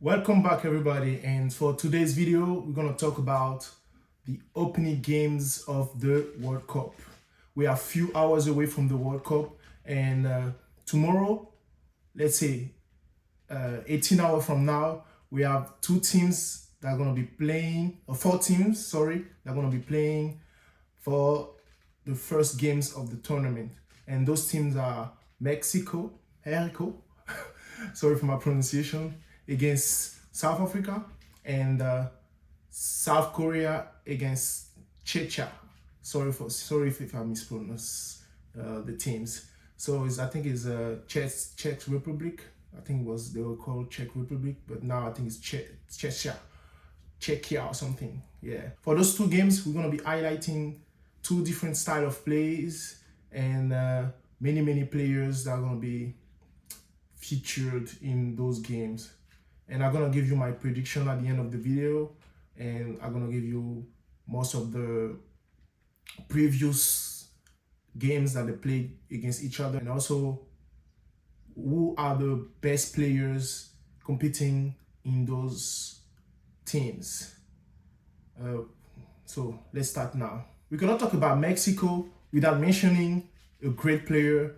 Welcome back everybody, and for today's video we're going to talk about the opening games of the World Cup. We are a few hours away from the World Cup, and tomorrow, let's say 18 hours from now, we have two teams that are going to be playing, or four teams, sorry, that are going to be playing for the first games of the tournament. And those teams are Mexico, sorry for my pronunciation, against South Africa, and South Korea against Czechia. Sorry if I mispronounce the teams. So I think it's Czech Republic. I think they were called Czech Republic, but now I think it's Czechia or something. Yeah. For those two games, we're gonna be highlighting two different style of plays and many players that are gonna be featured in those games. And I'm gonna give you my prediction at the end of the video, and I'm gonna give you most of the previous games that they played against each other, and also who are the best players competing in those teams. So let's start now. We cannot talk about Mexico without mentioning a great player,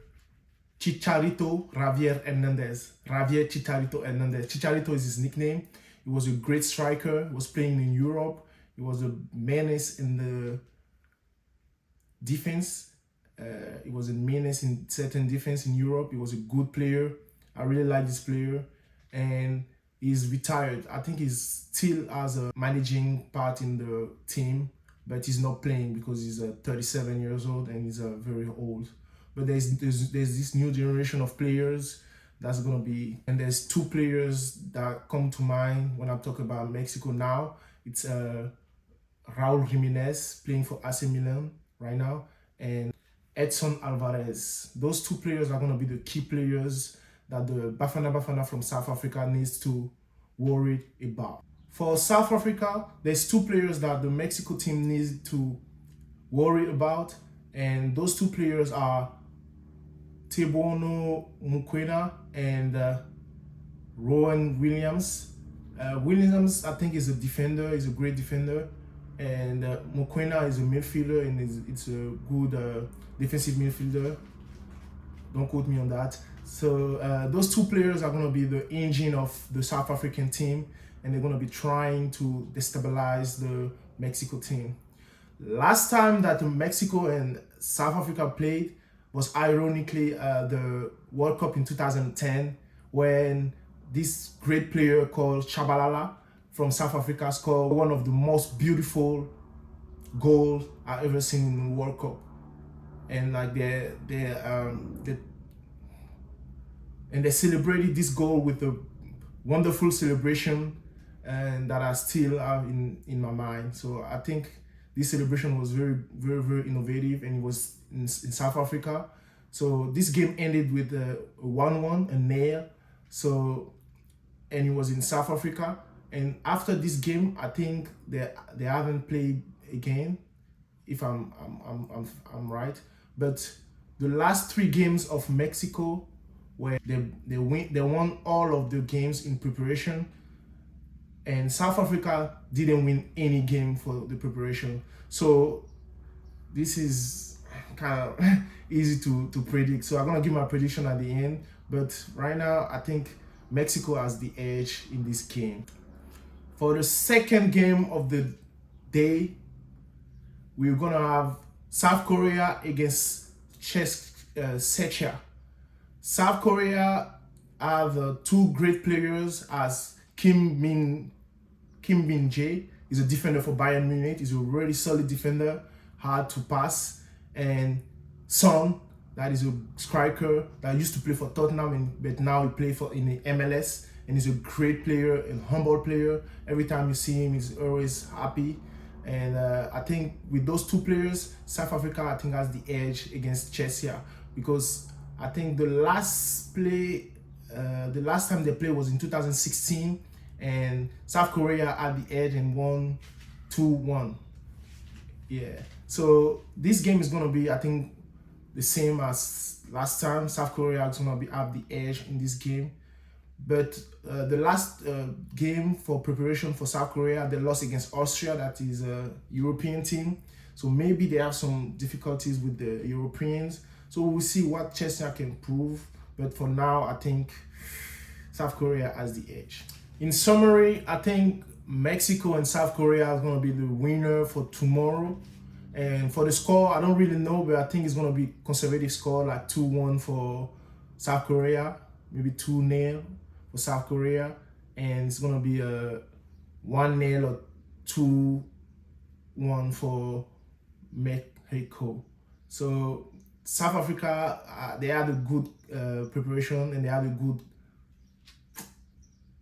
Javier Hernandez. Chicharito is his nickname. He was a great striker. He was playing in Europe. He was a menace in the defense. He was a menace in certain defense in Europe. He was a good player. I really like this player. And he's retired. I think he's still has a managing part in the team, but he's not playing because he's 37 years old and he's very old. But there's this new generation of players that's gonna be, and there's two players that come to mind when I talk about Mexico now. It's Raul Jimenez playing for AC Milan right now, and Edson Alvarez. Those two players are gonna be the key players that the Bafana from South Africa needs to worry about. For South Africa, there's two players that the Mexico team needs to worry about, and those two players are Teboho Mokoena and Rowan Williams. Williams, I think, is a defender, is a great defender, and Mokoena is a midfielder, and it's a good defensive midfielder. Don't quote me on that. So those two players are going to be the engine of the South African team, and they're going to be trying to destabilize the Mexico team. Last time that Mexico and South Africa played was ironically the World Cup in 2010, when this great player called Tshabalala from South Africa scored one of the most beautiful goals I've ever seen in the World Cup. And like they celebrated this goal with a wonderful celebration, and that I still have in my mind. So I think this celebration was very innovative, and it was in South Africa. So this game ended with a 1-1, a nail. So, and it was in South Africa. And after this game, I think they haven't played again, if I'm right. But the last three games of Mexico, where they won all of the games in preparation, and South Africa didn't win any game for the preparation. So this is kind of easy to predict. So I'm gonna give my prediction at the end. But right now, I think Mexico has the edge in this game. For the second game of the day, we're gonna have South Korea against Czechia. South Korea have two great players as Kim Min-jae is a defender for Bayern Munich. He's a really solid defender, hard to pass. And Son, that is a striker that used to play for Tottenham, but now he plays in the MLS, and he's a great player, a humble player. Every time you see him, he's always happy. And I think with those two players, South Africa, I think, has the edge against Czechia, because I think the last time they played was in 2016, and South Korea had the edge and won 2-1. Yeah. So this game is gonna be, I think, the same as last time. South Korea is gonna have the edge in this game, But the last game for preparation for South Korea, they lost against Austria, that is a European team. So maybe they have some difficulties with the Europeans. So we'll see what Chesney can prove. But for now, I think South Korea has the edge. In summary, I think Mexico and South Korea are going to be the winner for tomorrow. And for the score, I don't really know, but I think it's going to be conservative score, like 2-1 for South Korea, maybe 2-0 for South Korea, and it's going to be a 1-0 or 2-1 for Mexico. So South Africa, they had a good preparation, and they had a good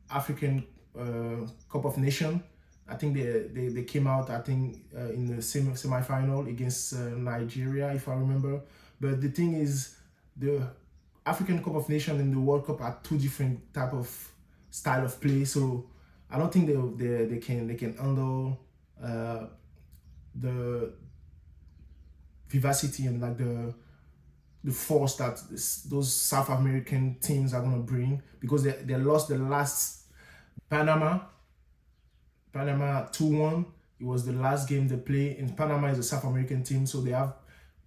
African Cup of Nations. I think they came out, I think, in the semi-final against Nigeria, if I remember. But the thing is, the African Cup of Nations and the World Cup are two different type of style of play. So I don't think they can handle the vivacity and like the force that those South American teams are gonna bring, because they lost the last Panama 2-1. It was the last game they play, and Panama is a South American team, so they have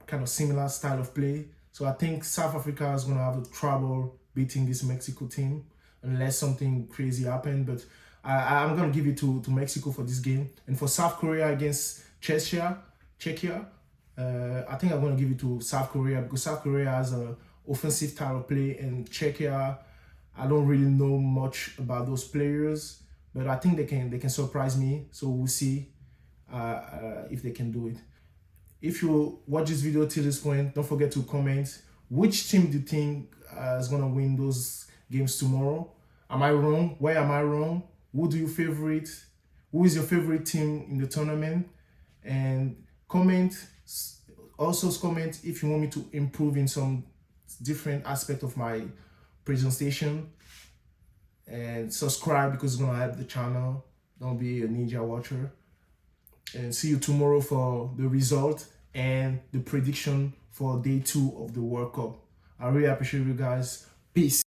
kind of similar style of play. So I think South Africa is going to have trouble beating this Mexico team unless something crazy happens. But I'm going to give it to Mexico for this game. And for South Korea against Czechia, I think I'm going to give it to South Korea, because South Korea has an offensive style of play, and Czechia, I don't really know much about those players, but I think they can surprise me. So we'll see if they can do it. If you watch this video till this point, don't forget to comment which team do you think is gonna win those games tomorrow. Am I wrong? Where am I wrong? Who do you favorite? Who is your favorite team in the tournament? And comment. Also comment if you want me to improve in some different aspect of my presentation. And subscribe, because it's gonna help the channel. Don't be a ninja watcher. And see you tomorrow for the result and the prediction for day 2 of the World Cup. I really appreciate you guys. Peace.